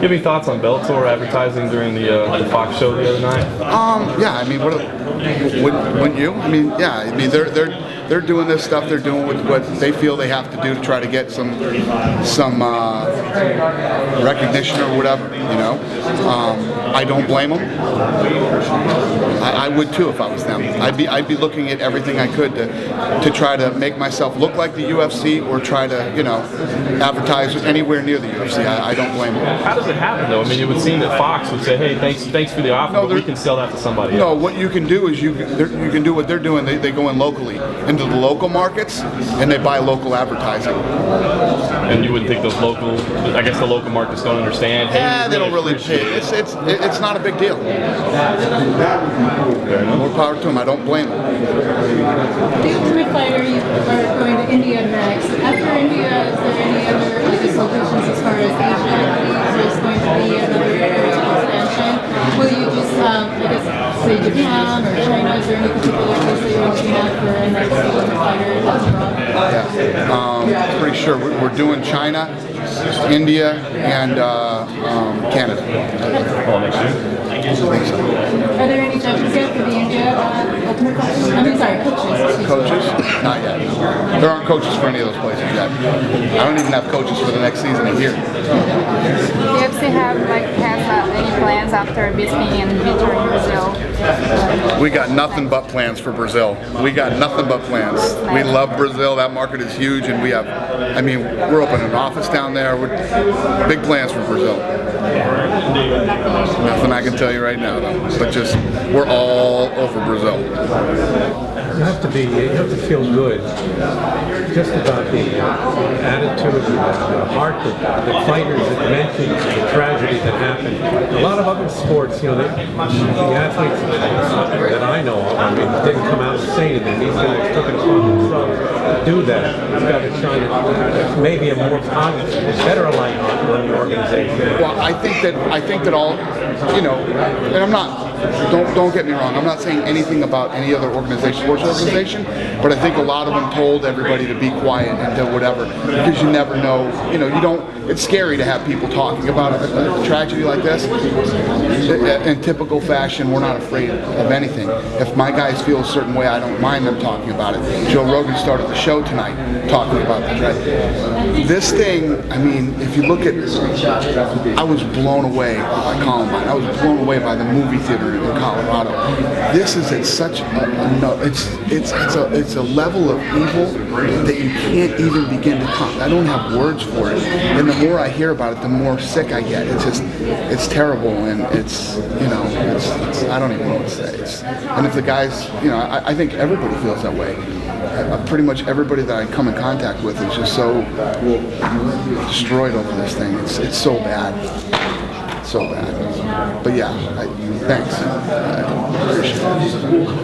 have any thoughts on Bellator advertising during the Fox show the other night? Yeah, I mean, wouldn't you? I mean, yeah, I mean, they're doing this stuff. They're doing what they feel they have to do to try to get some recognition or whatever. You know, I don't blame them. I would too if I was them. I'd be looking at everything I could to try to make myself look like the UFC or try to, you know, advertise anywhere near the UFC. I don't blame them. How does it happen though? I mean, it would seem that Fox would say, "Hey, thanks for the offer, but we can sell that to somebody else." No, what you can do is you can do what they're doing. They go in locally into the local markets and they buy local advertising. And you wouldn't think those local, I guess the local markets don't understand. Hey, yeah, they don't really pay. It's not a big deal. More power to them. I don't blame them. The Ultimate Fighter, you are going to India next. After India, is there any other locations as far as Asia? There's going to be another area of expansion. Will you just, I guess, say Japan or China? Is there any particular place that you're looking at for a next Ultimate Fighter that's abroad? Yeah, pretty sure we're doing China, India, and Canada. Well, next year. I think so. Are there any judges yet for the India Ultimate Fighter? I mean, sorry, coaches. Coaches? Not yet. There aren't coaches for any of those places yet. I don't even have coaches for the next season of here. Do UFC has any plans after Bisping and Vitor in Brazil? We got nothing but plans for Brazil. We got nothing but plans. We love Brazil. That market is huge, and we have, I mean, we're opening an office down there. We're big plans for Brazil. Nothing I can tell you right now, though. But just, we're all over Brazil. You have to feel good just about the attitude, the heart, the fighters that mentioned the tragedy that happened. A lot of other sports, you know, the athletes that I know of, I mean, didn't come out and say anything. These guys took it upon themselves to do that. It's got to shine maybe a more positive, better light on the organization. Well, I think that all, you know, and I'm not. Don't get me wrong. I'm not saying anything about any other sports organization, but I think a lot of them told everybody to be quiet and do whatever because you never know. You know, you don't. It's scary to have people talking about a tragedy like this. In typical fashion, we're not afraid of anything. If my guys feel a certain way, I don't mind them talking about it. Joe Rogan started the show tonight talking about the tragedy. This thing, I mean, if you look at, I was blown away by Columbine. I was blown away by the movie theater in Colorado. This is at such it's a level of evil that you can't even begin to come. I don't have words for it. And the more I hear about it, the more sick I get. It's terrible, and it's, you know, I don't even know what to say. And if the guys, you know, I think everybody feels that way. Pretty much everybody that I come in contact with is just so destroyed over this thing. It's so bad. So bad. But yeah, thanks. I appreciate it.